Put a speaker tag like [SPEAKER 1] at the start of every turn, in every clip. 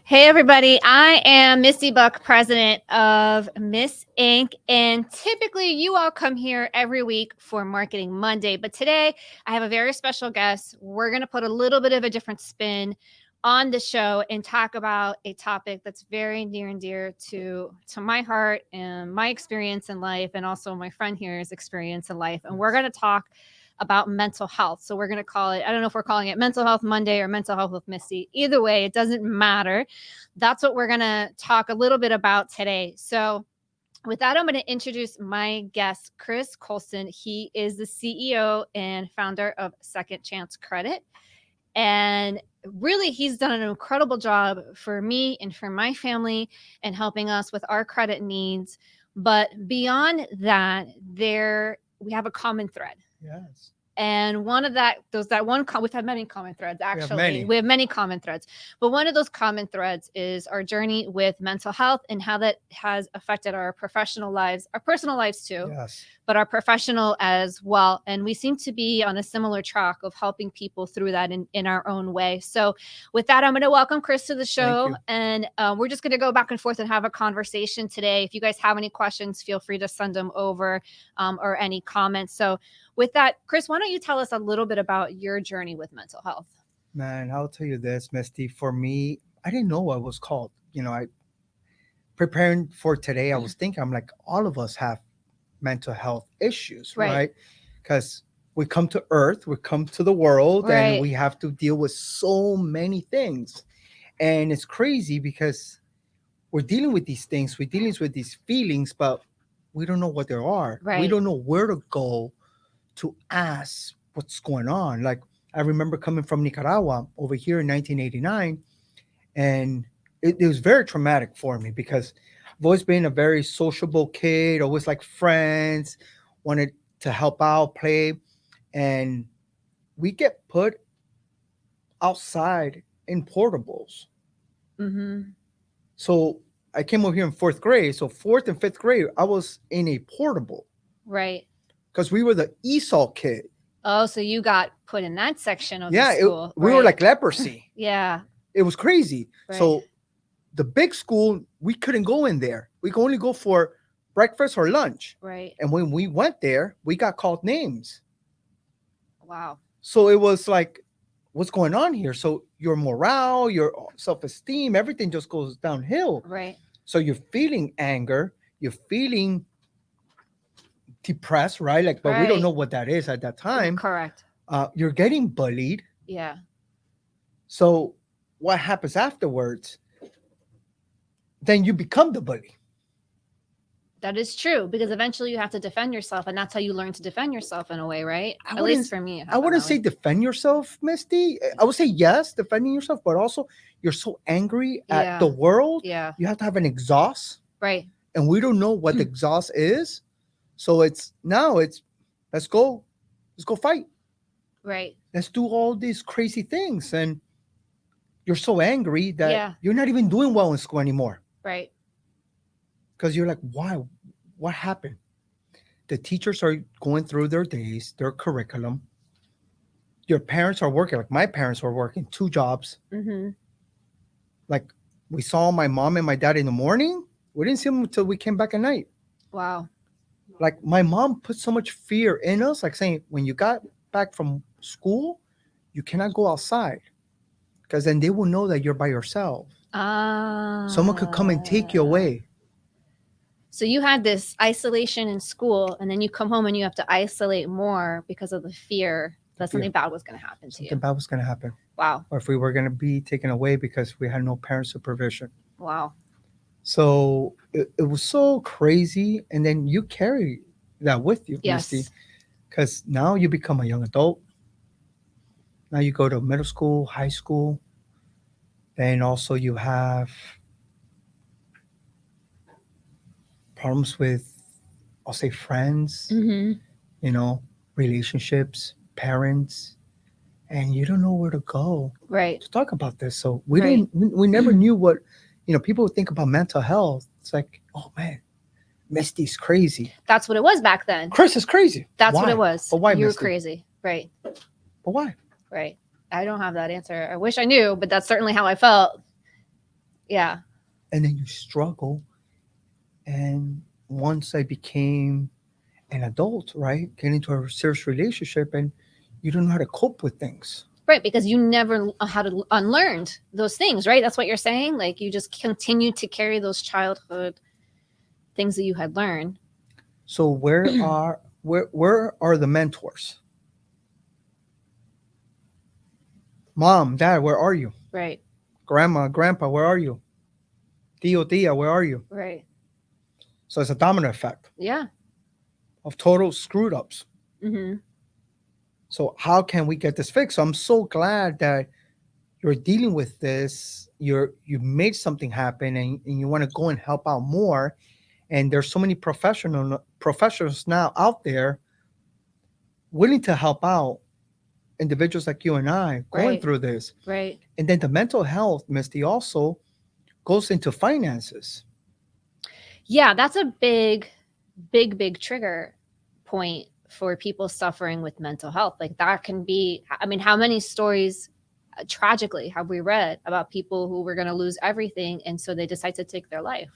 [SPEAKER 1] Hey, everybody. I am Misti Buck, president of Miss Inc. And typically, you all come here every week for Marketing Monday. But today, I have a very special guest. We're going to put a little bit of a different spin on the show and talk about a topic that's very near and dear to my heart and my experience in life, and also my friend here's experience in life. And we're going to talk about mental health. So we're going to call it, I don't know if we're calling it Mental Health Monday or Mental Health with Misty. Either way, it doesn't matter. That's what we're going to talk a little bit about today. So with that, I'm going to introduce my guest, Chris Colston. He is the CEO and founder of Second Chance Credit. And really, he's done an incredible job for me and for my family and helping us with our credit needs. But beyond that, we have a common thread.
[SPEAKER 2] Yes.
[SPEAKER 1] And one of we've had many common threads, actually.
[SPEAKER 2] We have
[SPEAKER 1] many common threads. But one of those common threads is our journey with mental health and how that has affected our professional lives, our personal lives too,
[SPEAKER 2] Yes.
[SPEAKER 1] but our professional as well. And we seem to be on a similar track of helping people through that in our own way. So with that, I'm going to welcome Chris to the show. And we're just going to go back and forth and have a conversation today. If you guys have any questions, feel free to send them over or any comments. So with that, Chris, why don't you tell us a little bit about your journey with mental health?
[SPEAKER 2] Man, I'll tell you this, Misty. For me, I didn't know what it was called. I preparing for today, I was thinking, I'm like, all of us have mental health issues, right? Because we come to Earth, we come to the world, and we have to deal with so many things. And it's crazy because we're dealing with these things, we're dealing with these feelings, but we don't know what they are.
[SPEAKER 1] Right.
[SPEAKER 2] We don't know where to go to ask what's going on. Like, I remember coming from Nicaragua over here in 1989, and it was very traumatic for me because I've always been a very sociable kid, always like friends, wanted to help out, play, and we get put outside in portables.
[SPEAKER 1] Mm-hmm.
[SPEAKER 2] So I came over here in fourth grade. So fourth and fifth grade, I was in a portable.
[SPEAKER 1] Right.
[SPEAKER 2] Because we were the ESOL kid.
[SPEAKER 1] Oh, so you got put in that section of the school.
[SPEAKER 2] We were like leprosy.
[SPEAKER 1] Yeah.
[SPEAKER 2] It was crazy.
[SPEAKER 1] Right.
[SPEAKER 2] So the big school, we couldn't go in there. We could only go for breakfast or lunch.
[SPEAKER 1] Right.
[SPEAKER 2] And when we went there, we got called names.
[SPEAKER 1] Wow.
[SPEAKER 2] So it was like, what's going on here? So your morale, your self-esteem, everything just goes downhill.
[SPEAKER 1] Right.
[SPEAKER 2] So you're feeling anger, you're feeling depressed, right? Like, but we don't know what that is at that time.
[SPEAKER 1] Correct.
[SPEAKER 2] You're getting bullied.
[SPEAKER 1] Yeah.
[SPEAKER 2] So what happens afterwards? Then you become the bully.
[SPEAKER 1] That is true, because eventually you have to defend yourself, and that's how you learn to defend yourself in a way, right? At least for me.
[SPEAKER 2] I wouldn't say defend yourself, Misty. I would say yes, defending yourself, but also you're so angry at the world.
[SPEAKER 1] Yeah.
[SPEAKER 2] You have to have an exhaust.
[SPEAKER 1] Right.
[SPEAKER 2] And we don't know what the exhaust is. So let's go fight.
[SPEAKER 1] Right.
[SPEAKER 2] Let's do all these crazy things. And you're so angry that you're not even doing well in school anymore.
[SPEAKER 1] Right.
[SPEAKER 2] Because you're like, why? What happened? The teachers are going through their days, their curriculum. Your parents are working. Like my parents were working 2 jobs.
[SPEAKER 1] Mm-hmm.
[SPEAKER 2] Like we saw my mom and my dad in the morning. We didn't see them until we came back at night.
[SPEAKER 1] Wow.
[SPEAKER 2] Like my mom put so much fear in us, like saying, when you got back from school, you cannot go outside because then they will know that you're by yourself. Someone could come and take you away.
[SPEAKER 1] So you had this isolation in school, and then you come home and you have to isolate more because of the fear that something bad was going to happen to you.
[SPEAKER 2] Something bad was going to happen.
[SPEAKER 1] Wow.
[SPEAKER 2] Or if we were going to be taken away because we had no parent supervision.
[SPEAKER 1] Wow.
[SPEAKER 2] So it was so crazy. And then you carry that with you, Misty. Because now you become a young adult. Now you go to middle school, high school. Then also you have problems with, I'll say, friends, relationships, parents, and you don't know where to go.
[SPEAKER 1] Right.
[SPEAKER 2] To talk about this. So we never knew what, people would think about mental health. It's like, oh man, Misty's crazy.
[SPEAKER 1] That's what it was back then.
[SPEAKER 2] Chris is crazy.
[SPEAKER 1] That's what it was.
[SPEAKER 2] But why,
[SPEAKER 1] you were
[SPEAKER 2] Misty?
[SPEAKER 1] crazy. Right.
[SPEAKER 2] But why?
[SPEAKER 1] Right. I don't have that answer. I wish I knew, but that's certainly how I felt. Yeah.
[SPEAKER 2] and then you struggle. And once I became an adult, right, get into a serious relationship, and you don't know how to cope with things.
[SPEAKER 1] Right, because you never how to unlearned those things, right? That's what you're saying. Like you just continue to carry those childhood things that you had learned.
[SPEAKER 2] So where are the mentors? Mom, dad, where are you?
[SPEAKER 1] Right,
[SPEAKER 2] Grandma, grandpa, where are you? Tio, tia, where are you?
[SPEAKER 1] right.
[SPEAKER 2] So it's a domino effect
[SPEAKER 1] Yeah.
[SPEAKER 2] of total screwed ups.
[SPEAKER 1] Mm-hmm.
[SPEAKER 2] So how can we get this fixed? So I'm so glad that you're dealing with this. You made something happen, and you want to go and help out more. And there's so many professionals now out there willing to help out individuals like you and I going
[SPEAKER 1] Right,
[SPEAKER 2] through this.
[SPEAKER 1] right.
[SPEAKER 2] And then the mental health, Misty, also goes into finances.
[SPEAKER 1] Yeah, that's a big trigger point for people suffering with mental health. Like that can be, I mean, how many stories tragically have we read about people who were going to lose everything and so they decide to take their life?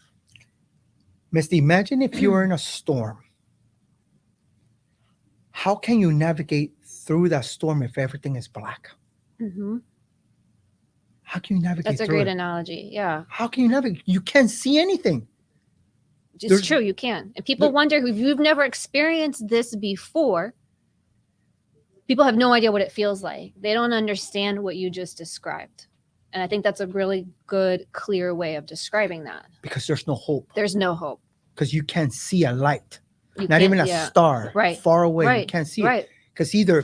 [SPEAKER 2] Misty, imagine if you were in a storm. How can you navigate through that storm if everything is black?
[SPEAKER 1] Mm-hmm.
[SPEAKER 2] How can you navigate
[SPEAKER 1] That's a
[SPEAKER 2] through
[SPEAKER 1] great
[SPEAKER 2] it?
[SPEAKER 1] analogy. Yeah.
[SPEAKER 2] How can you navigate? You can't see anything.
[SPEAKER 1] It's
[SPEAKER 2] There's
[SPEAKER 1] true, you can. And people
[SPEAKER 2] there,
[SPEAKER 1] wonder if you've never experienced this before, people have no idea what it feels like. They don't understand what you just described. And I think that's a really good, clear way of describing that.
[SPEAKER 2] because there's no hope.
[SPEAKER 1] There's no hope.
[SPEAKER 2] Because you can't see a light.
[SPEAKER 1] You
[SPEAKER 2] Not
[SPEAKER 1] can't,
[SPEAKER 2] even a
[SPEAKER 1] yeah.
[SPEAKER 2] star
[SPEAKER 1] Right.
[SPEAKER 2] far away. You
[SPEAKER 1] Right.
[SPEAKER 2] can't see it.
[SPEAKER 1] Right.
[SPEAKER 2] Because either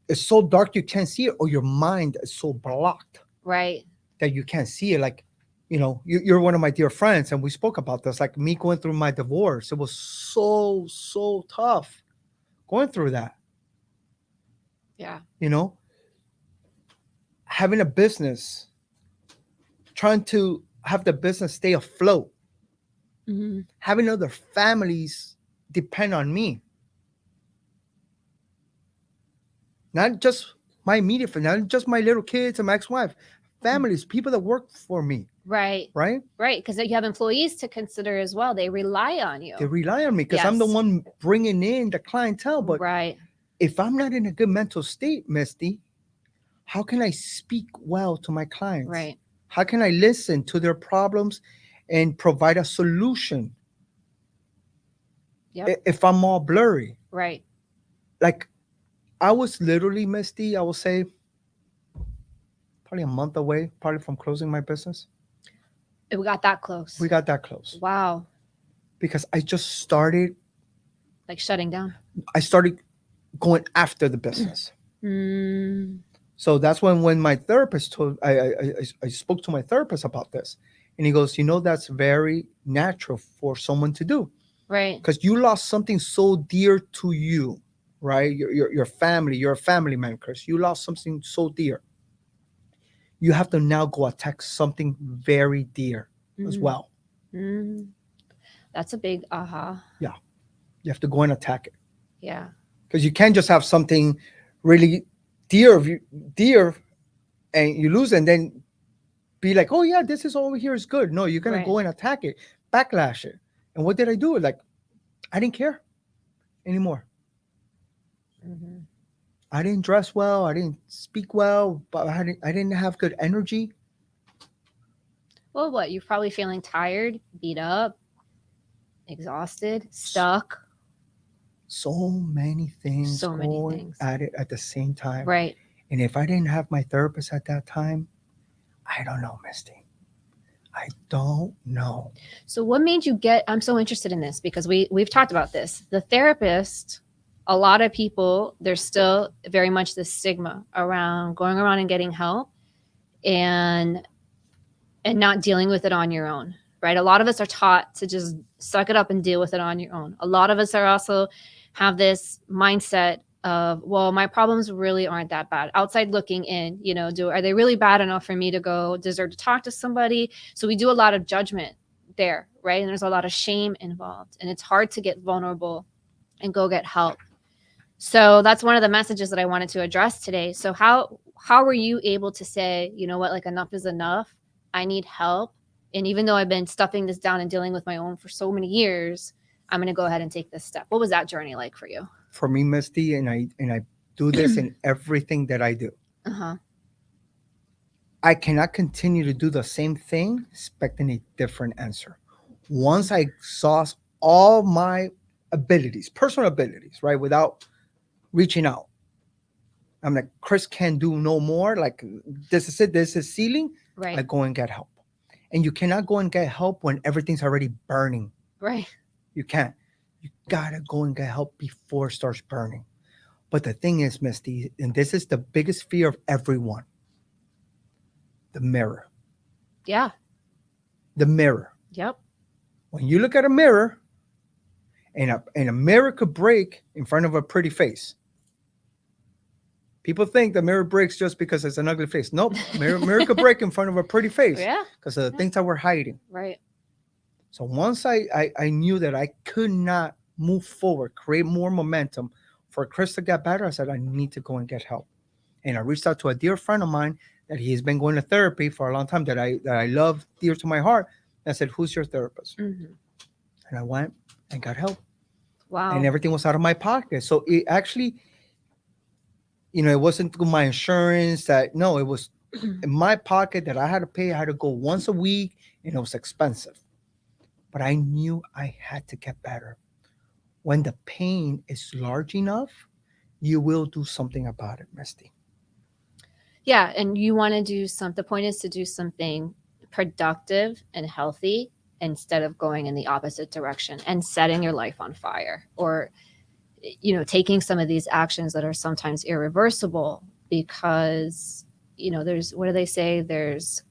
[SPEAKER 2] it's so dark you can't see it, or your mind is so blocked
[SPEAKER 1] Right.
[SPEAKER 2] that you can't see it. Like, you're one of my dear friends, and we spoke about this. Like me going through my divorce, it was so tough going through that.
[SPEAKER 1] Yeah.
[SPEAKER 2] Having a business, trying to have the business stay afloat,
[SPEAKER 1] Mm-hmm.
[SPEAKER 2] having other families depend on me, not just my immediate family, not just my little kids and my ex-wife, families, people that work for me,
[SPEAKER 1] Right.
[SPEAKER 2] right?
[SPEAKER 1] Right. Because you have employees to consider as well. They rely on you.
[SPEAKER 2] They rely on me because I'm the
[SPEAKER 1] Yes.
[SPEAKER 2] one bringing in the clientele. But
[SPEAKER 1] Right.
[SPEAKER 2] if I'm not in a good mental state, Misty, how can I speak well to my clients?
[SPEAKER 1] Right.
[SPEAKER 2] How can I listen to their problems and provide a solution?
[SPEAKER 1] Yep.
[SPEAKER 2] If I'm all blurry,
[SPEAKER 1] Right.
[SPEAKER 2] like I was literally, Misty, I will say probably a month away, probably from closing my business.
[SPEAKER 1] We got that close.
[SPEAKER 2] We got that close
[SPEAKER 1] Wow.
[SPEAKER 2] because I just started.
[SPEAKER 1] Like shutting down.
[SPEAKER 2] I started going after the business.
[SPEAKER 1] Mm.
[SPEAKER 2] So that's when my therapist told I spoke to my therapist about this, and he goes, that's very natural for someone to do
[SPEAKER 1] Right.
[SPEAKER 2] because you lost something so dear to you, right? Your family, you're a family man, Chris. You lost something so dear. You have to now go attack something very dear as well.
[SPEAKER 1] Mm. That's a big aha.
[SPEAKER 2] Yeah, you have to go and attack it
[SPEAKER 1] Yeah.
[SPEAKER 2] because you can't just have something really dear, and you lose, and then be like, oh yeah, this is over here is good. No, you're gonna
[SPEAKER 1] Right.
[SPEAKER 2] go and attack it, backlash it. And what did I do? Like, I didn't care anymore.
[SPEAKER 1] Mm-hmm.
[SPEAKER 2] I didn't dress well. I didn't speak well. But I didn't have good energy.
[SPEAKER 1] Well, what? You're probably feeling tired, beat up, exhausted, stuck.
[SPEAKER 2] So many things
[SPEAKER 1] So many
[SPEAKER 2] going
[SPEAKER 1] things.
[SPEAKER 2] at it at the same time.
[SPEAKER 1] Right.
[SPEAKER 2] And if I didn't have my therapist at that time, I don't know, Misty. I don't know.
[SPEAKER 1] So what made you get I'm so interested in this because we've talked about this. The therapist, a lot of people, there's still very much this stigma around going around and getting help and not dealing with it on your own. Right? A lot of us are taught to just suck it up and deal with it on your own. A lot of us are also have this mindset of, well, my problems really aren't that bad. Outside looking in, are they really bad enough for me to deserve to talk to somebody? So we do a lot of judgment there, right? And there's a lot of shame involved, and it's hard to get vulnerable and go get help. So that's one of the messages that I wanted to address today. So how were you able to say, you know what, like enough is enough? I need help. And even though I've been stuffing this down and dealing with my own for so many years, I'm going to go ahead and take this step. What was that journey like for you?
[SPEAKER 2] For me, Misty, and I do this in everything that I do.
[SPEAKER 1] Uh-huh.
[SPEAKER 2] I cannot continue to do the same thing expecting a different answer. Once I exhaust all my abilities, personal abilities, right, without reaching out, I'm like, Chris can do no more. Like, this is it. This is ceiling.
[SPEAKER 1] Right.
[SPEAKER 2] I go and get help. And you cannot go and get help when everything's already burning.
[SPEAKER 1] Right.
[SPEAKER 2] You can't. You gotta go and get help before it starts burning. But the thing is, Misty, and this is the biggest fear of everyone, the mirror.
[SPEAKER 1] Yeah.
[SPEAKER 2] The mirror.
[SPEAKER 1] Yep.
[SPEAKER 2] When you look at a mirror, and a mirror could break in front of a pretty face. People think the mirror breaks just because it's an ugly face. Nope. Mirror could break in front of a pretty face.
[SPEAKER 1] Yeah.
[SPEAKER 2] Because of the things that we're hiding.
[SPEAKER 1] Right.
[SPEAKER 2] So once I knew that I could not move forward, create more momentum for Chris to get better, I said, I need to go and get help. And I reached out to a dear friend of mine that he's been going to therapy for a long time, that I love dear to my heart. I said, who's your therapist?
[SPEAKER 1] Mm-hmm.
[SPEAKER 2] And I went and got help.
[SPEAKER 1] Wow.
[SPEAKER 2] And everything was out of my pocket. So it actually, it wasn't my insurance it was in my pocket that I had to pay. I had to go once a week, and it was expensive. But I knew I had to get better. When the pain is large enough, you will do something about it, Misty.
[SPEAKER 1] Yeah, and you want to do the point is to do something productive and healthy instead of going in the opposite direction and setting your life on fire, or taking some of these actions that are sometimes irreversible, because there's, what do they say, there's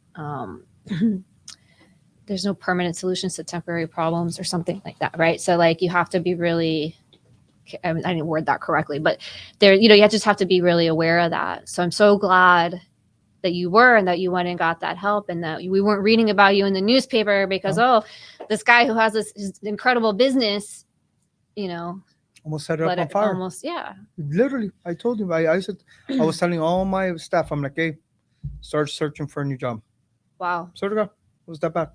[SPEAKER 1] there's no permanent solutions to temporary problems, or something like that, right? So like, you have to be really, I didn't word that correctly, but there, you just have to be really aware of that. So I'm so glad that you were, and that you went and got that help, and that we weren't reading about you in the newspaper because, this guy who has this incredible business,
[SPEAKER 2] almost set it up on fire.
[SPEAKER 1] Almost, yeah.
[SPEAKER 2] Literally, I told him. I said, I was telling all my staff, I'm like, hey, start searching for a new job.
[SPEAKER 1] Wow.
[SPEAKER 2] So it was that bad.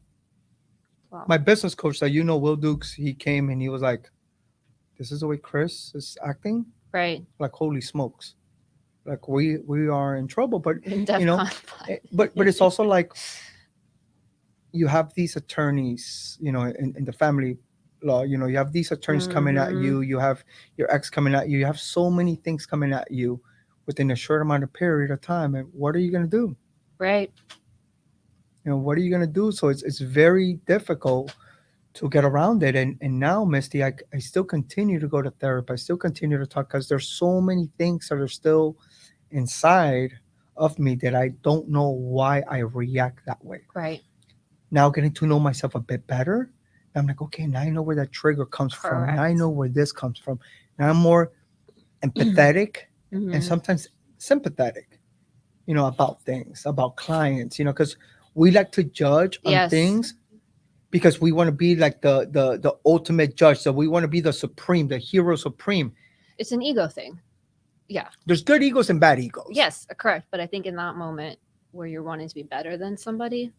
[SPEAKER 1] Wow.
[SPEAKER 2] My business coach that Will Dukes, he came and he was like, this is the way Chris is acting.
[SPEAKER 1] Right.
[SPEAKER 2] Like, holy smokes. Like, we are in trouble. But, but it's also like, you have these attorneys, in the family law, you have these attorneys coming at you, you have your ex coming at you, you have so many things coming at you within a short amount of period of time. And what are you going to do?
[SPEAKER 1] Right.
[SPEAKER 2] What are you going to do? So it's very difficult to get around it. And now, Misty, I still continue to go to therapy. I still continue to talk, because there's so many things that are still inside of me that I don't know why I react that way.
[SPEAKER 1] Right.
[SPEAKER 2] Now getting to know myself a bit better, I'm like, okay, now I know where that trigger comes from. Now I know where this comes from. Now I'm more empathetic and sometimes sympathetic, about things, about clients, because we like to judge on things because we want to be like the ultimate judge. So we want to be the supreme, the hero supreme.
[SPEAKER 1] It's an ego thing. Yeah.
[SPEAKER 2] There's good egos and bad egos.
[SPEAKER 1] Yes, correct. But I think in that moment where you're wanting to be better than somebody,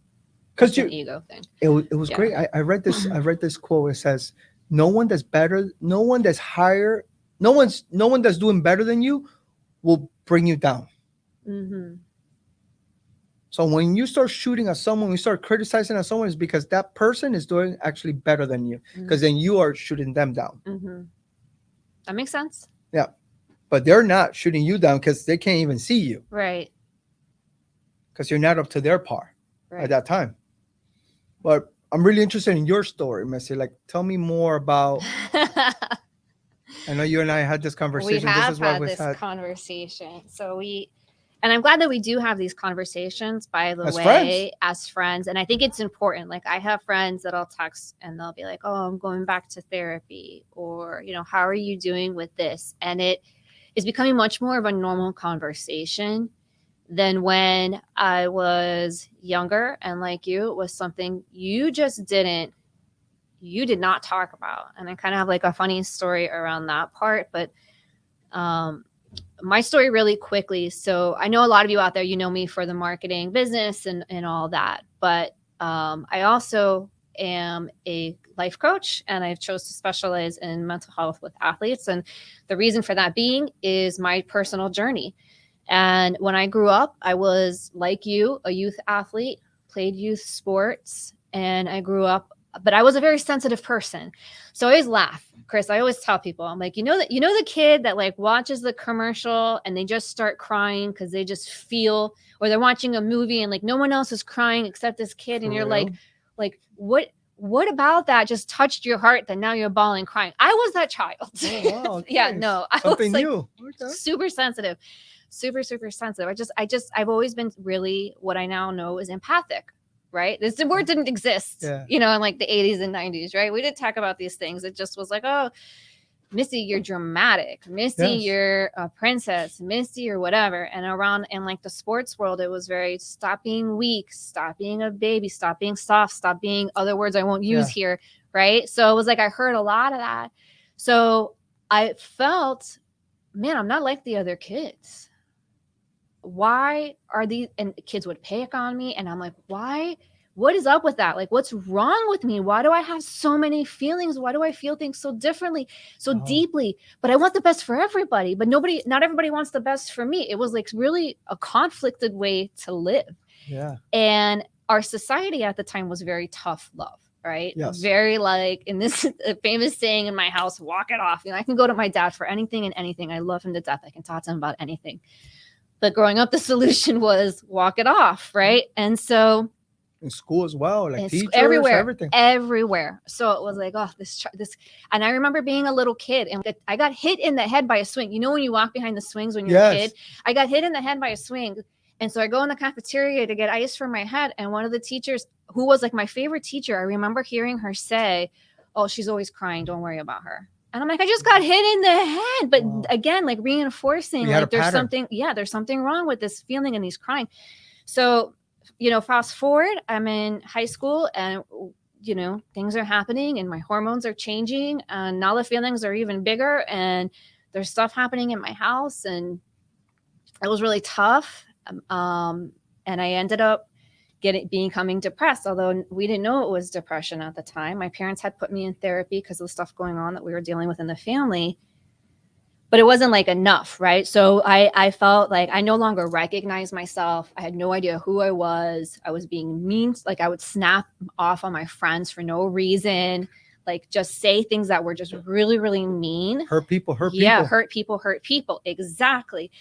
[SPEAKER 2] because
[SPEAKER 1] an ego thing.
[SPEAKER 2] It was great. I read this. I read this quote. It says, "No one that's better, no one that's higher, no one that's doing better than you will bring you down."
[SPEAKER 1] Mm-hmm.
[SPEAKER 2] So when you start shooting at someone, when you start criticizing at someone, it's because that person is doing actually better than you, because then you are shooting them down.
[SPEAKER 1] Mm-hmm. That makes sense.
[SPEAKER 2] Yeah, but they're not shooting you down because they can't even see you.
[SPEAKER 1] Right.
[SPEAKER 2] Because you're not up to their par at that time. But I'm really interested in your story, Misty. Like, tell me more about. I know you and I had this conversation.
[SPEAKER 1] We have had this conversation. And I'm glad that we do have these conversations, by the way, as friends. And I think it's important. Like, I have friends that I'll text and they'll be like, oh, I'm going back to therapy, or, how are you doing with this? And it is becoming much more of a normal conversation than when I was younger. And like you, it was something you did not talk about. And I kind of have like a funny story around that part, but my story really quickly. So I know a lot of you out there, you know me for the marketing business and all that, but I also am a life coach, and I chose to specialize in mental health with athletes. And the reason for that being is my personal journey. And when I grew up, I was like you, a youth athlete, played youth sports, and I grew up, but I was a very sensitive person. So I always laugh, Chris. I always tell people, I'm like, the kid that like watches the commercial and they just start crying because they just feel, or they're watching a movie and like no one else is crying except this kid, and you're like what about that just touched your heart that now you're bawling crying? I was that child.
[SPEAKER 2] Oh, wow, okay.
[SPEAKER 1] Yeah, no, I
[SPEAKER 2] Something
[SPEAKER 1] was like
[SPEAKER 2] new. Okay.
[SPEAKER 1] super sensitive, super sensitive. I've always been really what I now know is empathic, right? This word didn't exist, in like the 80s and 90s, right? We didn't talk about these things. It just was like, oh, Misty, you're dramatic. Misty, you're a princess. Misty, or whatever. And around in like the sports world, it was very stop being weak, stop being a baby, stop being soft, stop being other words I won't use here, right? So it was like I heard a lot of that. So I felt, man, I'm not like the other kids. Why are these? And kids would pick on me, and I'm like, why? What is up with that? Like, what's wrong with me? Why do I have so many feelings? Why do I feel things so differently, so deeply? But I want the best for everybody, but not everybody wants the best for me. It was like really a conflicted way to live.
[SPEAKER 2] Yeah.
[SPEAKER 1] And our society at the time was very tough love, right?
[SPEAKER 2] Yes.
[SPEAKER 1] Very like, and this is a famous saying in my house, walk it off. I can go to my dad for anything and anything. I love him to death. I can talk to him about anything. But growing up, the solution was walk it off, right? And so
[SPEAKER 2] in school as well, like teachers,
[SPEAKER 1] everywhere. So it was like, oh, this, and I remember being a little kid, and I got hit in the head by a swing. When you walk behind the swings when you're a kid, I got hit in the head by a swing. And so I go in the cafeteria to get ice for my head, and one of the teachers, who was like my favorite teacher, I remember hearing her say, "Oh, she's always crying. Don't worry about her." And I'm like, I just got hit in the head. But again, like reinforcing, like there's something wrong with this feeling and these crying. So, fast forward, I'm in high school, and, things are happening and my hormones are changing, and now the feelings are even bigger, and there's stuff happening in my house, and it was really tough. And I ended up becoming depressed, although we didn't know it was depression at the time. My parents had put me in therapy because of the stuff going on that we were dealing with in the family. But it wasn't like enough, right? So I felt like I no longer recognized myself. I had no idea who I was. I was being mean. Like I would snap off on my friends for no reason. Like just say things that were just really, really mean.
[SPEAKER 2] Hurt people.
[SPEAKER 1] Yeah, hurt people. Exactly.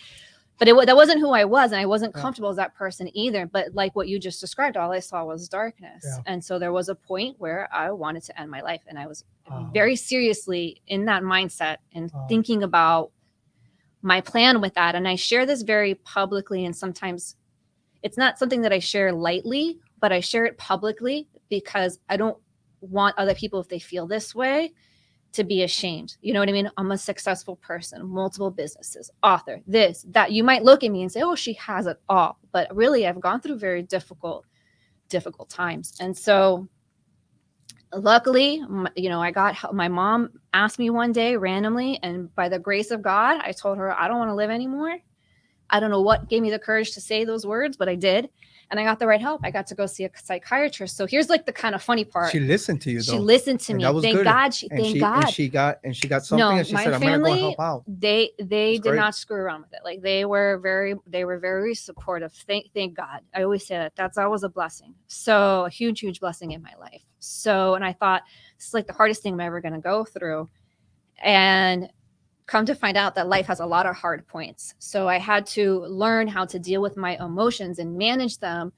[SPEAKER 1] But that wasn't who I was, and I wasn't comfortable as that person either. But like what you just described, all I saw was darkness. Yeah. And so there was a point where I wanted to end my life, and I was very seriously in that mindset and thinking about my plan with that. And I share this very publicly, and sometimes it's not something that I share lightly, but I share it publicly because I don't want other people, if they feel this way, to be ashamed. You know what I mean? I'm a successful person, multiple businesses, author, this, that. You might look at me and say, oh, she has it all. But really, I've gone through very difficult times. And so luckily, I got help. My mom asked me one day randomly, and by the grace of God, I told her, I don't want to live anymore. I don't know what gave me the courage to say those words, but I did. And I got the right help. I got to go see a psychiatrist. So here's like the kind of funny part.
[SPEAKER 2] She listened to you, though.
[SPEAKER 1] She listened to me. Thank God.
[SPEAKER 2] Thank God. And she got something.
[SPEAKER 1] No,
[SPEAKER 2] and she said, I'm going to go help out.
[SPEAKER 1] They did not screw around with it. Like they were very supportive. Thank God. I always say that. That was a blessing. So a huge blessing in my life. So, and I thought, this is like the hardest thing I'm ever going to go through. And come to find out that life has a lot of hard points. So I had to learn how to deal with my emotions and manage them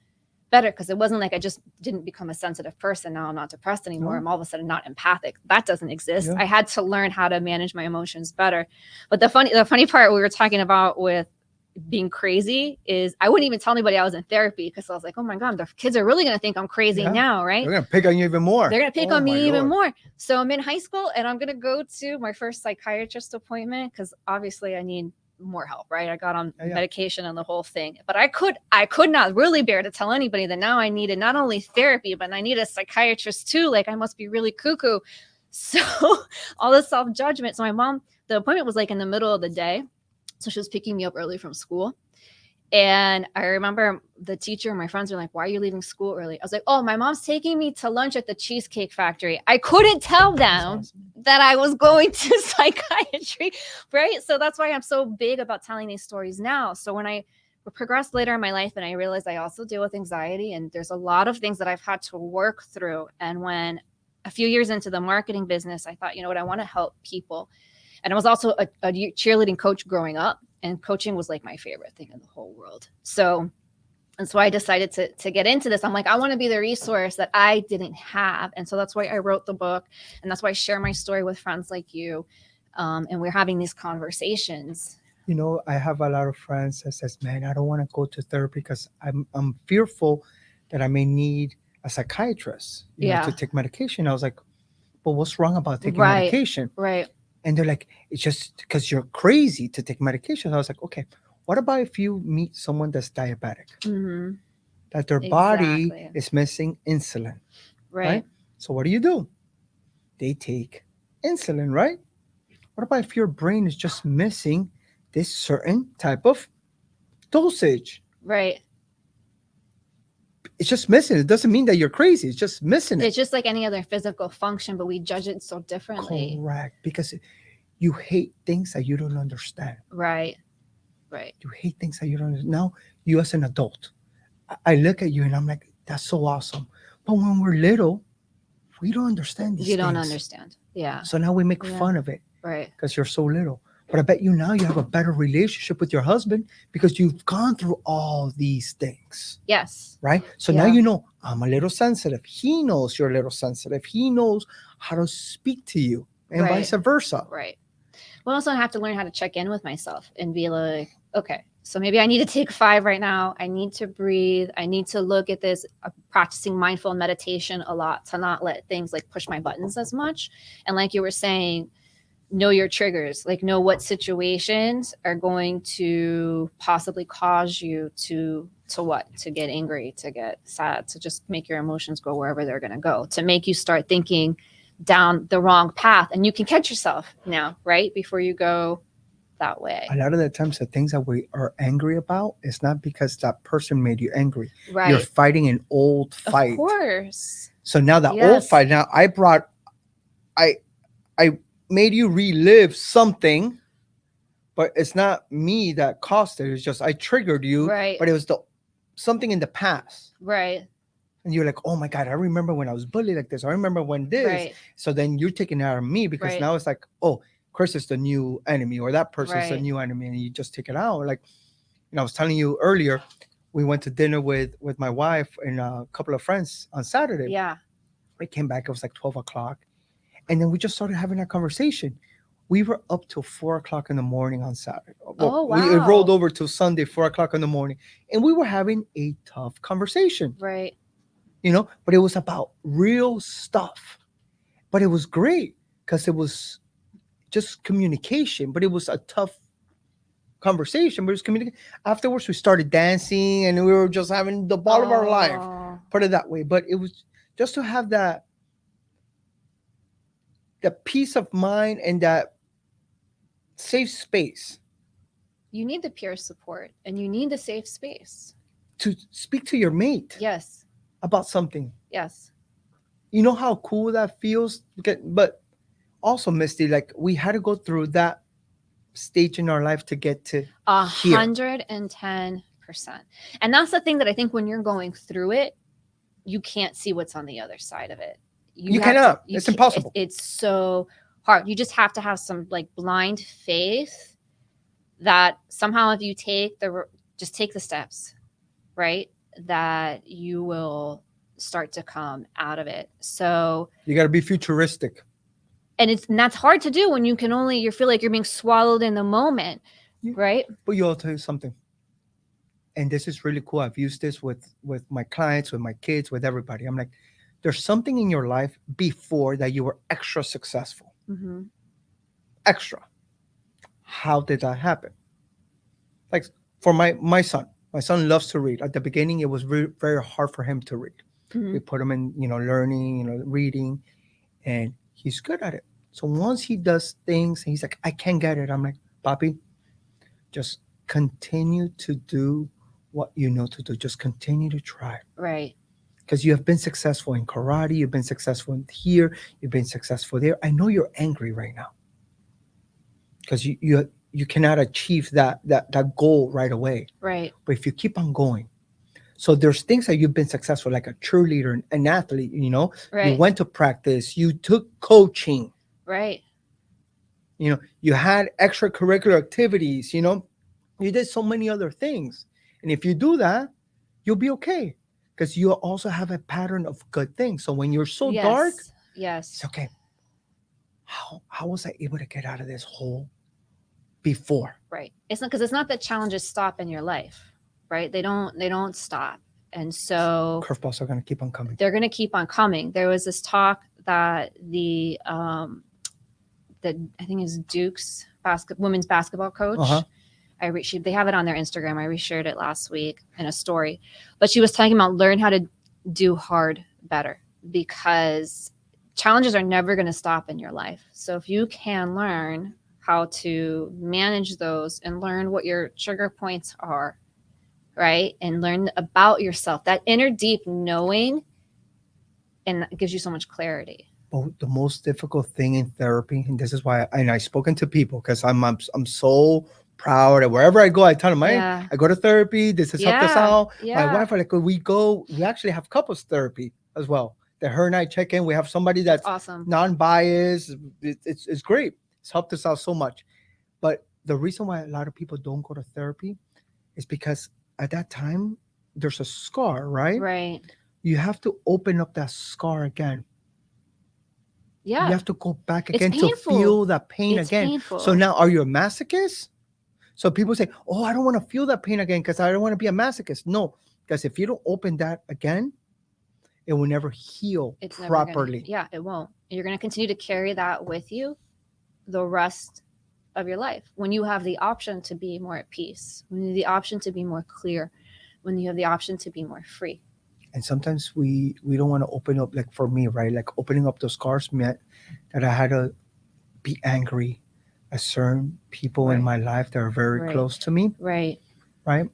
[SPEAKER 1] better, because it wasn't like I just didn't become a sensitive person. Now I'm not depressed anymore. I'm all of a sudden not empathic. That doesn't exist. I had to learn how to manage my emotions better. But the funny part we were talking about with being crazy is I wouldn't even tell anybody I was in therapy, because I was like, oh my God, the kids are really going to think I'm crazy now, right?
[SPEAKER 2] They're going to pick on you even more.
[SPEAKER 1] They're going to pick on me even more. So I'm in high school, and I'm going to go to my first psychiatrist appointment, because obviously I need more help, right? I got on medication and the whole thing. But I could not really bear to tell anybody that now I needed not only therapy, but I need a psychiatrist too. Like I must be really cuckoo. So all this self-judgment. So my mom, the appointment was like in the middle of the day. So she was picking me up early from school. And I remember the teacher and my friends were like, "Why are you leaving school early?" I was like, "Oh, my mom's taking me to lunch at the Cheesecake Factory." I couldn't tell them
[SPEAKER 2] awesome.
[SPEAKER 1] that I was going to psychiatry, right? So that's why I'm so big about telling these stories now. So when I progressed later in my life and I realized I also deal with anxiety, and there's a lot of things that I've had to work through. And when a few years into the marketing business, I thought, you know what, I want to help people. And I was also a cheerleading coach growing up, and coaching was like my favorite thing in the whole world. So, and so I decided to get into this. I'm like, I want to be the resource that I didn't have. And so that's why I wrote the book. And that's why I share my story with friends like you. And we're having these conversations.
[SPEAKER 2] You know, I have a lot of friends that says, "Man, I don't want to go to therapy because I'm fearful that I may need a psychiatrist,
[SPEAKER 1] Yeah.
[SPEAKER 2] to take medication." I was like, "But what's wrong about taking
[SPEAKER 1] Right.
[SPEAKER 2] medication?"
[SPEAKER 1] Right.
[SPEAKER 2] And they're like, "It's just because you're crazy to take medication." I was like, "Okay, what about if you meet someone that's diabetic,
[SPEAKER 1] Mm-hmm.
[SPEAKER 2] that their body
[SPEAKER 1] Exactly.
[SPEAKER 2] is missing insulin,
[SPEAKER 1] Right.
[SPEAKER 2] right? So what do? They take insulin, right? What about if your brain is just missing this certain type of dosage?
[SPEAKER 1] Right.
[SPEAKER 2] It's just missing. It doesn't mean that you're crazy. It's just missing it."
[SPEAKER 1] It's just like any other physical function, but we judge it so differently.
[SPEAKER 2] Correct. Because you hate things that you don't understand.
[SPEAKER 1] Right. Right.
[SPEAKER 2] You hate things that you don't understand. Now, you as an adult, I look at you and I'm like, "That's so awesome." But when we're little, we don't understand these
[SPEAKER 1] You don't
[SPEAKER 2] things.
[SPEAKER 1] understand. Yeah.
[SPEAKER 2] So now we make
[SPEAKER 1] Yeah.
[SPEAKER 2] fun of it
[SPEAKER 1] Right.
[SPEAKER 2] because you're so little. But I bet you now you have a better relationship with your husband because you've gone through all these things,
[SPEAKER 1] Yes.
[SPEAKER 2] right? So now
[SPEAKER 1] Yeah.
[SPEAKER 2] you know, I'm a little sensitive. He knows you're a little sensitive. He knows how to speak to you and
[SPEAKER 1] Right.
[SPEAKER 2] vice versa.
[SPEAKER 1] Right. Well, also I have to learn how to check in with myself and be like, okay, so maybe I need to take 5 right now. I need to breathe. I need to look at this, practicing mindful meditation a lot to not let things like push my buttons as much. And like you were saying, know your triggers, like know what situations are going to possibly cause you to what, to get angry, to get sad, to just make your emotions go wherever they're going to go, to make you start thinking down the wrong path. And you can catch yourself now, right, before you go that way.
[SPEAKER 2] A lot of the times, the things that we are angry about is not because that person made you angry.
[SPEAKER 1] Right.
[SPEAKER 2] You're fighting an old fight.
[SPEAKER 1] Of course.
[SPEAKER 2] So now that old
[SPEAKER 1] Yes.
[SPEAKER 2] fight, now I made you relive something, but it's not me that caused it. It's just I triggered you,
[SPEAKER 1] Right.
[SPEAKER 2] but it was something in the past.
[SPEAKER 1] Right.
[SPEAKER 2] And you're like, "Oh my God, I remember when I was bullied like this. I remember when this."
[SPEAKER 1] Right.
[SPEAKER 2] So then you're taking it out of me because
[SPEAKER 1] Right.
[SPEAKER 2] now it's like, "Oh, Chris is the new enemy or that person's the
[SPEAKER 1] Right.
[SPEAKER 2] new enemy." And you just take it out. Like, I was telling you earlier, we went to dinner with my wife and a couple of friends on Saturday.
[SPEAKER 1] Yeah.
[SPEAKER 2] We came back, it was like 12 o'clock. And then we just started having a conversation. We were up till 4 o'clock in the morning on Saturday.
[SPEAKER 1] Oh,
[SPEAKER 2] It rolled
[SPEAKER 1] wow.
[SPEAKER 2] over to Sunday, 4 o'clock in the morning. And we were having a tough conversation,
[SPEAKER 1] Right.
[SPEAKER 2] but it was about real stuff. But it was great because it was just communication, but it was a tough conversation, but it was communication. Afterwards, we started dancing and we were just having the ball of our life,
[SPEAKER 1] Oh.
[SPEAKER 2] put it that way. But it was just to have that peace of mind and that safe space
[SPEAKER 1] You need the peer support and you need the safe space.
[SPEAKER 2] to speak to your mate
[SPEAKER 1] Yes.
[SPEAKER 2] about something.
[SPEAKER 1] Yes.
[SPEAKER 2] You know how cool that feels? But also, Misty, like we had to go through that stage in our life to get to here.
[SPEAKER 1] 110%. And that's the thing that I think when you're going through it, you can't see what's on the other side of it.
[SPEAKER 2] You cannot. It's impossible.
[SPEAKER 1] It's so hard. You just have to have some like blind faith that somehow if you just take the steps, right, that you will start to come out of it. So
[SPEAKER 2] You got to be futuristic.
[SPEAKER 1] and that's hard to do when you feel like you're being swallowed in the moment, right?
[SPEAKER 2] But I'll tell you something. And this is really cool. I've used this with my clients, with my kids, with everybody. I'm like, there's something in your life before that you were extra successful.
[SPEAKER 1] Mm-hmm.
[SPEAKER 2] Extra. How did that happen? Like for my son loves to read. At the beginning, it was very, very hard for him to read.
[SPEAKER 1] Mm-hmm.
[SPEAKER 2] We put him in, learning, reading, and he's good at it. So once he does things, he's like, I can't get it. I'm like, Papi, just continue to do what you know to do. Just continue to try.
[SPEAKER 1] Right.
[SPEAKER 2] Because you have been successful in karate, you've been successful in here, you've been successful there. I know you're angry right now because you cannot achieve that goal right away.
[SPEAKER 1] Right.
[SPEAKER 2] But if you keep on going, so there's things that you've been successful, like a cheerleader, an athlete. You
[SPEAKER 1] Right.
[SPEAKER 2] went to practice, you took coaching,
[SPEAKER 1] Right.
[SPEAKER 2] you had extracurricular activities. You did so many other things, and if you do that, you'll be okay because you also have a pattern of good things. So when you're so dark,
[SPEAKER 1] Yes. Yes.
[SPEAKER 2] it's okay. How was I able to get out of this hole before?
[SPEAKER 1] Right. It's not because it's not that challenges stop in your life, right? They don't stop. And so
[SPEAKER 2] Curveballs are going to keep on coming.
[SPEAKER 1] they're going to keep on coming. There was this talk that I think is Duke's women's basketball coach.
[SPEAKER 2] Uh-huh.
[SPEAKER 1] They have it on their Instagram. I reshared it last week in a story, but she was talking about learn how to do hard better, because challenges are never going to stop in your life. So if you can learn how to manage those and learn what your trigger points are, right, and learn about yourself, that inner deep knowing, and that gives you so much clarity.
[SPEAKER 2] But the most difficult thing in therapy, and this is why I've spoken to people, because I'm so proud that wherever I go, I tell them,
[SPEAKER 1] Yeah.
[SPEAKER 2] I go to therapy. This has helped us out.
[SPEAKER 1] Yeah.
[SPEAKER 2] My wife, we actually have couples therapy as well. That her and I check in. We have somebody that's
[SPEAKER 1] awesome,
[SPEAKER 2] non-biased. It's great. It's helped us out so much. But the reason why a lot of people don't go to therapy is because at that time there's a scar, right?
[SPEAKER 1] Right.
[SPEAKER 2] You have to open up that scar again.
[SPEAKER 1] Yeah.
[SPEAKER 2] You have to go back
[SPEAKER 1] It's
[SPEAKER 2] again to
[SPEAKER 1] painful.
[SPEAKER 2] feel that pain
[SPEAKER 1] It's
[SPEAKER 2] again.
[SPEAKER 1] painful.
[SPEAKER 2] So now, are you a masochist? So people say, "Oh, I don't want to feel that pain again because I don't want to be a masochist." No, because if you don't open that again, it will never heal properly.
[SPEAKER 1] It won't. You're going to continue to carry that with you the rest of your life. When you have the option to be more at peace, when you have the option to be more clear, when you have the option to be more free.
[SPEAKER 2] And sometimes we don't want to open up. Like for me, right? Like opening up those scars meant that I had to be angry at certain people in my life that are very close to me.
[SPEAKER 1] Right.
[SPEAKER 2] Right.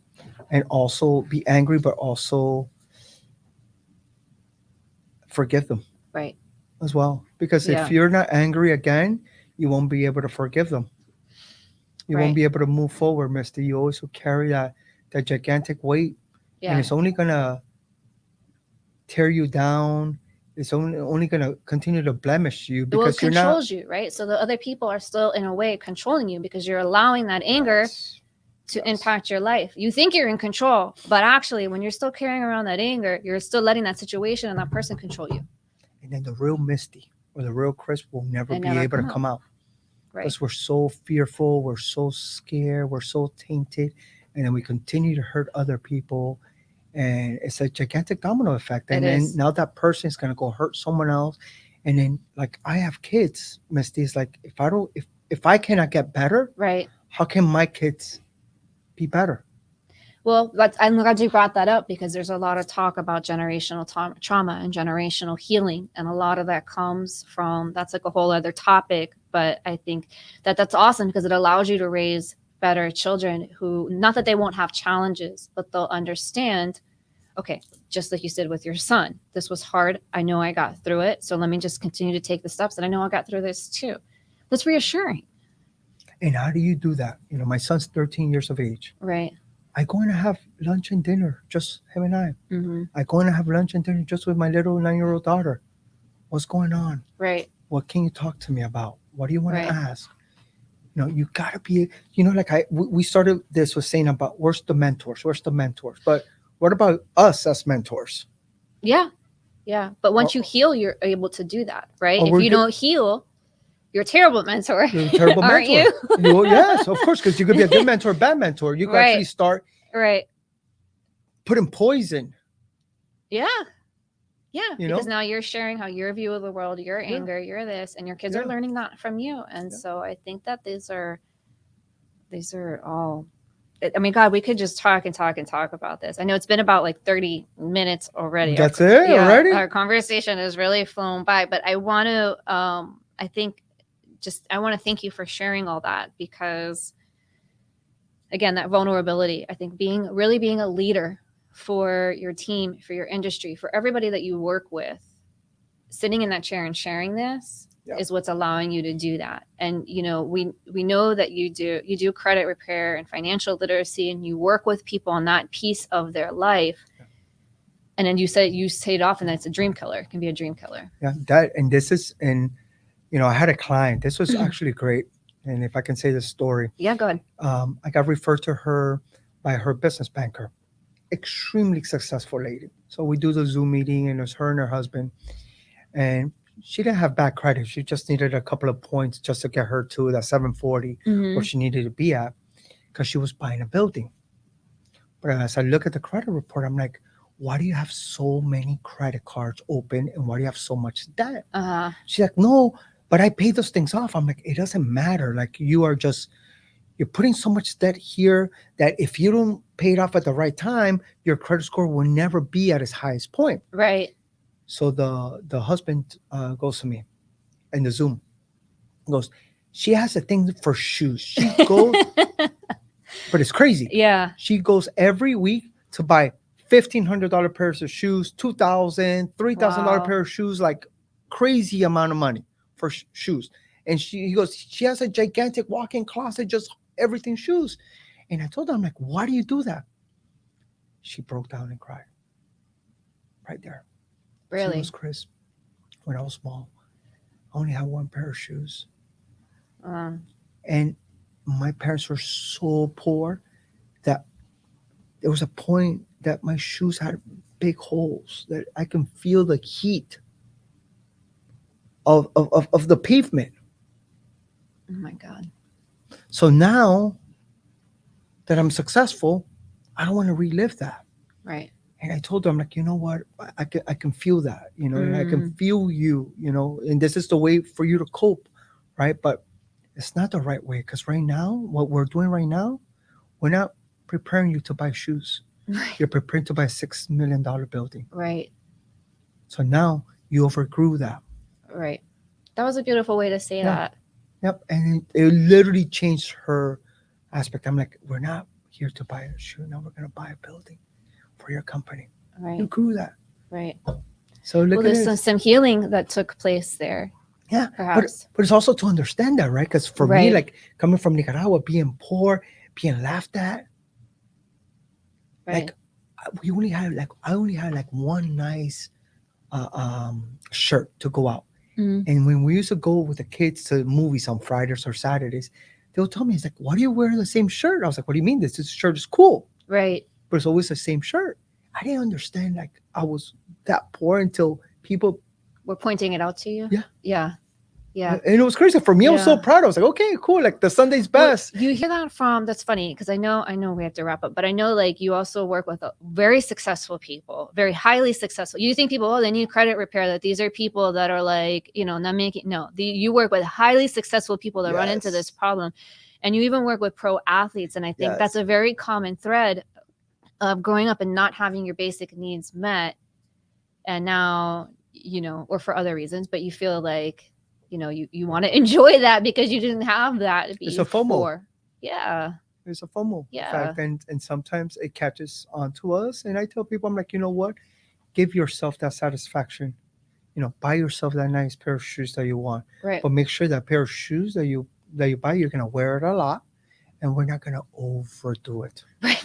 [SPEAKER 2] And also be angry, but also forgive them.
[SPEAKER 1] Right.
[SPEAKER 2] As well. Because if you're not angry again, you won't be able to forgive them. You won't be able to move forward, Misty. You always will carry that gigantic weight.
[SPEAKER 1] Yeah.
[SPEAKER 2] And it's only gonna tear you down. It's only gonna continue to blemish you because
[SPEAKER 1] it controls you, right? So the other people are still in a way controlling you because you're allowing that anger to impact your life. You think you're in control, but actually when you're still carrying around that anger, you're still letting that situation and that person control you.
[SPEAKER 2] And then the real Misty or the real Chris will never be able to come out.
[SPEAKER 1] Right.
[SPEAKER 2] Because we're so fearful, we're so scared, we're so tainted, and then we continue to hurt other people. And it's a gigantic domino effect. And then now that person is going to go hurt someone else. And then, like, I have kids, Misty. It's like, if I cannot get better,
[SPEAKER 1] right,
[SPEAKER 2] how can my kids be better?
[SPEAKER 1] Well, I'm glad you brought that up because there's a lot of talk about generational trauma and generational healing. And a lot of that comes from, that's like a whole other topic. But I think that's awesome because it allows you to raise better children who, not that they won't have challenges, but they'll understand, okay, just like you said with your son, this was hard. I know I got through it. So let me just continue to take the steps. And I know I got through this too. That's reassuring.
[SPEAKER 2] And how do you do that? My son's 13 years of age.
[SPEAKER 1] Right.
[SPEAKER 2] I go in to have lunch and dinner, just him and I.
[SPEAKER 1] Mm-hmm.
[SPEAKER 2] I go in to have lunch and dinner just with my little 9-year-old daughter. What's going on?
[SPEAKER 1] Right.
[SPEAKER 2] What can you talk to me about? What do you want to ask? You got to be, like we started this with saying about where's the mentors? But what about us as mentors?
[SPEAKER 1] Yeah. Yeah. But once you heal, you're able to do that, right? If you don't heal, you're a terrible mentor.
[SPEAKER 2] You're a terrible
[SPEAKER 1] aren't
[SPEAKER 2] mentor.
[SPEAKER 1] You?
[SPEAKER 2] Yes, of course, because you could be a good mentor or a bad mentor. You could actually start putting poison.
[SPEAKER 1] Yeah. Yeah. Because now you're sharing how your view of the world, your anger, your this, and your kids are learning that from you. And so I think that these are all, I mean, God, we could just talk about this. I know it's been about like 30 minutes already.
[SPEAKER 2] That's it already?
[SPEAKER 1] Our conversation has really flown by, but I want to, I want to thank you for sharing all that because again, that vulnerability. I think really being a leader for your team, for your industry, for everybody that you work with, sitting in that chair and sharing this is what's allowing you to do that. And we know that you do credit repair and financial literacy, and you work with people on that piece of their life. And then you say it often that it's a dream killer. It can be a dream killer.
[SPEAKER 2] Yeah, I had a client. This was actually great. And if I can say this story.
[SPEAKER 1] Yeah, go ahead.
[SPEAKER 2] I got referred to her by her business banker. Extremely successful lady. So we do the Zoom meeting, and it was her and her husband. And she didn't have bad credit. She just needed a couple of points just to get her to that 740 where she needed to be at, because she was buying a building. But as I look at the credit report, I'm like, why do you have so many credit cards open, and why do you have so much debt? She's like, no, but I pay those things off. I'm like, it doesn't matter. Like, you're putting so much debt here that if you don't pay it off at the right time, your credit score will never be at its highest point.
[SPEAKER 1] Right.
[SPEAKER 2] So the husband goes to me in the Zoom. He goes, she has a thing for shoes. She goes, but it's crazy.
[SPEAKER 1] Yeah.
[SPEAKER 2] She goes every week to buy $1,500 pairs of shoes, $2,000, $3,000 pair of shoes, like crazy amount of money for shoes. And he goes, she has a gigantic walk-in closet, just everything shoes. And I told her, I'm like, why do you do that? She broke down and cried right there.
[SPEAKER 1] Really?
[SPEAKER 2] She goes, Chris, when I was small, I only had one pair of shoes. And my parents were so poor that there was a point that my shoes had big holes, that I can feel the heat of the pavement.
[SPEAKER 1] Oh my God.
[SPEAKER 2] So now that I'm successful, I don't want to relive that.
[SPEAKER 1] Right.
[SPEAKER 2] And I told her, I'm like, you know what? I can feel that, I can feel you, and this is the way for you to cope, right? But it's not the right way, because right now, what we're doing right now, we're not preparing you to buy shoes.
[SPEAKER 1] Right.
[SPEAKER 2] You're preparing to buy a $6 million building.
[SPEAKER 1] Right.
[SPEAKER 2] So now you overgrew that.
[SPEAKER 1] Right. That was a beautiful way to say that.
[SPEAKER 2] Yep. And it literally changed her aspect. I'm like, we're not here to buy a shoe. Now we're going to buy a building for your company.
[SPEAKER 1] Right.
[SPEAKER 2] You grew that.
[SPEAKER 1] Right.
[SPEAKER 2] So look at
[SPEAKER 1] there's some healing that took place there.
[SPEAKER 2] Yeah.
[SPEAKER 1] Perhaps.
[SPEAKER 2] But it's also to understand that, right? Because for me, like coming from Nicaragua, being poor, being laughed at, like I only had like one nice shirt to go out. And when we used to go with the kids to movies on Fridays or Saturdays, they'll tell me, it's like, why do you wear the same shirt? I was like, what do you mean? This shirt is cool.
[SPEAKER 1] Right.
[SPEAKER 2] But it's always the same shirt. I didn't understand, like, I was that poor until people
[SPEAKER 1] were pointing it out to you.
[SPEAKER 2] Yeah.
[SPEAKER 1] Yeah. Yeah.
[SPEAKER 2] And it was crazy. For me, I was so proud. I was like, okay, cool. Like the Sunday's best.
[SPEAKER 1] Well, you hear that that's funny, because I know we have to wrap up, but I know like you also work with very successful people, very highly successful. You think people, they need credit repair, that these are people that are like, not making, you work with highly successful people that run into this problem. And you even work with pro athletes. And I think that's a very common thread of growing up and not having your basic needs met. And now, or for other reasons, but you feel like, you want to enjoy that because you didn't have that before.
[SPEAKER 2] It's a FOMO.
[SPEAKER 1] Yeah.
[SPEAKER 2] It's a FOMO
[SPEAKER 1] Yeah.
[SPEAKER 2] fact. And sometimes it catches on to us. And I tell people, I'm like, you know what? Give yourself that satisfaction. Buy yourself that nice pair of shoes that you want.
[SPEAKER 1] Right.
[SPEAKER 2] But make sure that pair of shoes that you buy, you're going to wear it a lot. And we're not going to overdo it.
[SPEAKER 1] Right.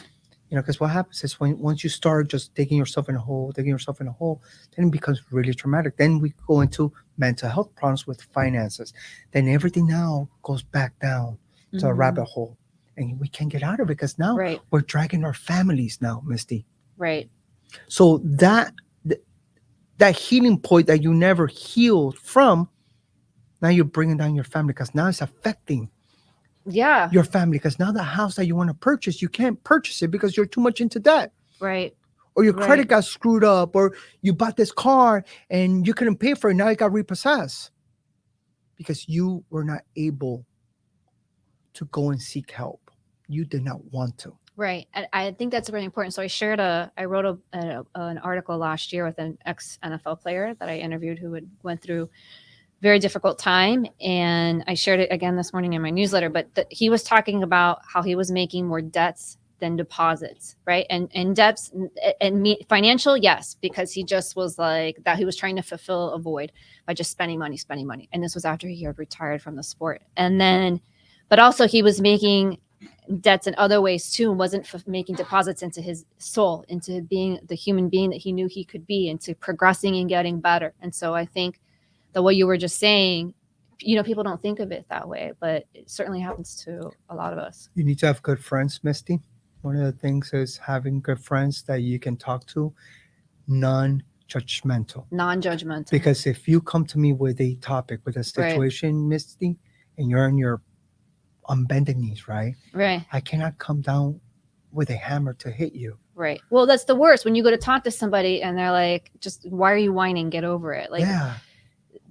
[SPEAKER 2] Because what happens is once you start just digging yourself in a hole, then it becomes really traumatic. Then we go into mental health problems with finances. Then everything now goes back down to a rabbit hole. And we can't get out of it because now we're dragging our families now, Misty.
[SPEAKER 1] Right.
[SPEAKER 2] So that healing point that you never healed from, now you're bringing down your family because now it's affecting your family, because now the house that you want to purchase, you can't purchase it because you're too much into debt.
[SPEAKER 1] Right.
[SPEAKER 2] Or your credit got screwed up, or you bought this car and you couldn't pay for it. Now it got repossessed because you were not able to go and seek help. You did not want to.
[SPEAKER 1] Right. And I think that's really important. So I wrote an article last year with an ex-NFL player that I interviewed who went through very difficult time. And I shared it again this morning in my newsletter, but he was talking about how he was making more debts than deposits, right? And debts and financial, yes, because he just was like that. He was trying to fulfill a void by just spending money. And this was after he had retired from the sport. And then, but also he was making debts in other ways too, and wasn't making deposits into his soul, into being the human being that he knew he could be, into progressing and getting better. And so I think the way you were just saying, people don't think of it that way, but it certainly happens to a lot of us.
[SPEAKER 2] You need to have good friends, Misty. One of the things is having good friends that you can talk to, non-judgmental. Because if you come to me with a topic, with a situation, right, Misty, and you're on bended knees, right?
[SPEAKER 1] Right.
[SPEAKER 2] I cannot come down with a hammer to hit you.
[SPEAKER 1] Right. Well, that's the worst when you go to talk to somebody and they're like, just, why are you whining? Get over it. Like,
[SPEAKER 2] yeah.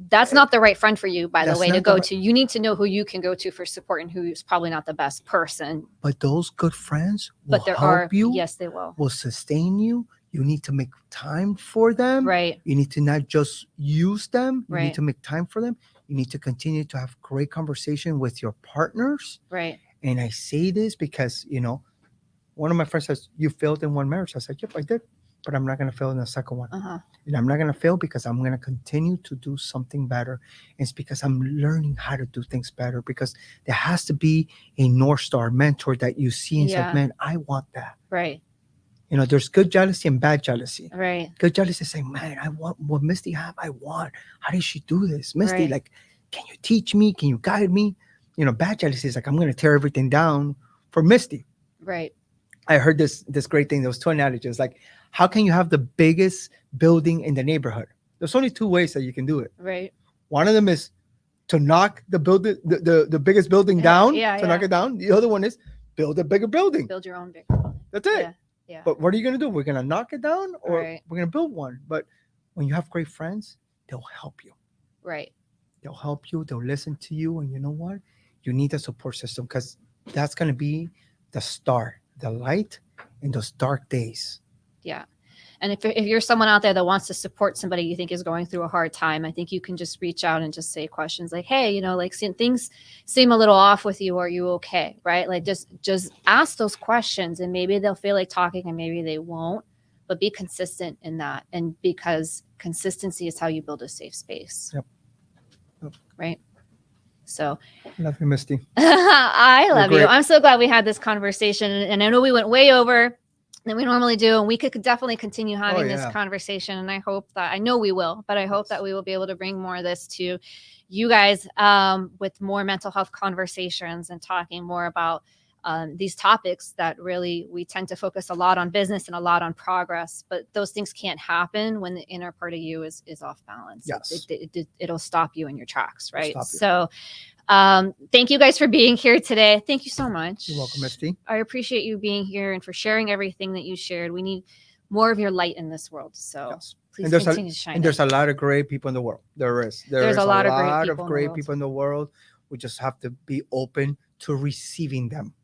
[SPEAKER 1] That's not the right friend for you, by the way, to go to. You need to know who you can go to for support and who's probably not the best person.
[SPEAKER 2] But those good friends will help you.
[SPEAKER 1] Yes, they will
[SPEAKER 2] Sustain you. You need to make time for them.
[SPEAKER 1] Right.
[SPEAKER 2] You need to not just use them. You
[SPEAKER 1] right.
[SPEAKER 2] need to make time for them. You need to continue to have great conversation with your partners.
[SPEAKER 1] Right.
[SPEAKER 2] And I say this because, one of my friends says, you failed in one marriage. I said, yep, I did. But I'm not going to fail in the second one.
[SPEAKER 1] Uh-huh.
[SPEAKER 2] And I'm not going to fail because I'm going to continue to do something better. It's because I'm learning how to do things better, because there has to be a North Star mentor that you see and say, man, I want that.
[SPEAKER 1] Right.
[SPEAKER 2] There's good jealousy and bad jealousy.
[SPEAKER 1] Right.
[SPEAKER 2] Good jealousy is saying, man, I want what Misty have. I want. How did she do this? Misty, like, can you teach me? Can you guide me? Bad jealousy is like, I'm going to tear everything down for Misty.
[SPEAKER 1] Right.
[SPEAKER 2] I heard this great thing. There was two analogies. Like, how can you have the biggest building in the neighborhood? There's only two ways that you can do it.
[SPEAKER 1] Right.
[SPEAKER 2] One of them is to knock the building, the biggest building down, knock it down. The other one is build a bigger building.
[SPEAKER 1] Build your own bigger building.
[SPEAKER 2] That's it.
[SPEAKER 1] Yeah.
[SPEAKER 2] But what are you going to do? We're going to knock it down, or we're going to build one. But when you have great friends, they'll help you.
[SPEAKER 1] Right.
[SPEAKER 2] They'll help you. They'll listen to you. And you know what? You need a support system, because that's going to be the star, the light in those dark days.
[SPEAKER 1] Yeah. And if you're someone out there that wants to support somebody you think is going through a hard time, I think you can just reach out and just say questions like, hey, like things seem a little off with you. Are you okay? Right? Like just ask those questions, and maybe they'll feel like talking and maybe they won't, but be consistent in that. And because consistency is how you build a safe space.
[SPEAKER 2] Yep.
[SPEAKER 1] Right? So
[SPEAKER 2] love you, Misty.
[SPEAKER 1] I love you. I'm so glad we had this conversation. And I know we went way over than we normally do, and we could definitely continue having this conversation, and I know we will, but I hope that we will be able to bring more of this to you guys with more mental health conversations and talking more about these topics that really we tend to focus a lot on business and a lot on progress, but those things can't happen when the inner part of you is off balance.
[SPEAKER 2] Yes.
[SPEAKER 1] It'll stop you in your tracks, right? So thank you guys for being here today. Thank you so much.
[SPEAKER 2] You're welcome, Misty.
[SPEAKER 1] I appreciate you being here and for sharing everything that you shared. We need more of your light in this world. So please continue to shine.
[SPEAKER 2] And there's a lot of great people in the world. There's a lot of great people in the world. We just have to be open to receiving them.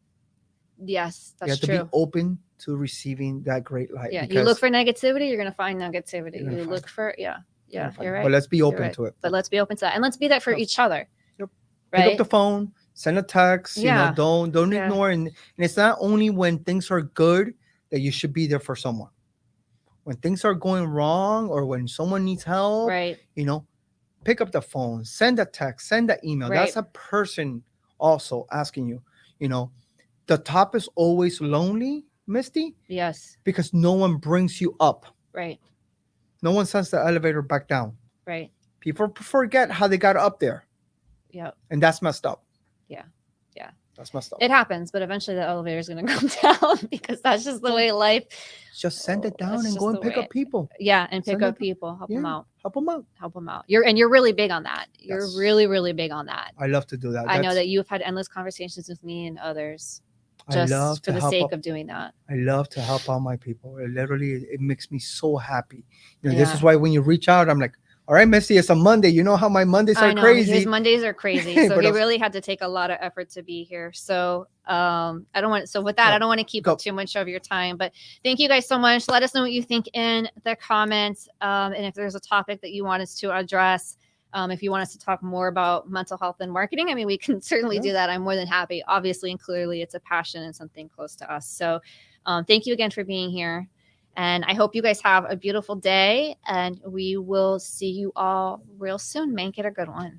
[SPEAKER 1] Yes, that's true.
[SPEAKER 2] You have to be open to receiving that great light.
[SPEAKER 1] Yeah, you look for negativity, you're going to find negativity. You look for, you're right.
[SPEAKER 2] But let's be open to it.
[SPEAKER 1] But let's be open to that. And let's be that for each other.
[SPEAKER 2] Yep.
[SPEAKER 1] Right?
[SPEAKER 2] Pick up the phone, send a text, don't ignore. And it's not only when things are good that you should be there for someone. When things are going wrong or when someone needs help, pick up the phone, send a text, send an email. That's a person also asking you, The top is always lonely, Misty.
[SPEAKER 1] Yes.
[SPEAKER 2] Because no one brings you up.
[SPEAKER 1] Right.
[SPEAKER 2] No one sends the elevator back down.
[SPEAKER 1] Right.
[SPEAKER 2] People forget how they got up there.
[SPEAKER 1] Yeah.
[SPEAKER 2] And that's messed up.
[SPEAKER 1] Yeah. Yeah.
[SPEAKER 2] That's messed up.
[SPEAKER 1] It happens, but eventually the elevator is going to come down because that's just the way life.
[SPEAKER 2] Just send it down and go and pick up people.
[SPEAKER 1] Yeah, and pick up people. Help them out.
[SPEAKER 2] Help them out.
[SPEAKER 1] Help them out. You're really big on that. You're really, really big on that.
[SPEAKER 2] I love to do that.
[SPEAKER 1] I know that you've had endless conversations with me and others. Just for the sake of doing that.
[SPEAKER 2] I love to help out my people. It makes me so happy. This is why when you reach out, I'm like, all right, Misty, it's a Monday. You know how my Mondays are crazy.
[SPEAKER 1] His Mondays are crazy. So he really had to take a lot of effort to be here. So I don't want to keep up too much of your time, but thank you guys so much. Let us know what you think in the comments. And if there's a topic that you want us to address, If you want us to talk more about mental health and marketing, I mean, we can certainly do that. I'm more than happy. Obviously and clearly, it's a passion and something close to us. So thank you again for being here. And I hope you guys have a beautiful day, and we will see you all real soon. Make it a good one.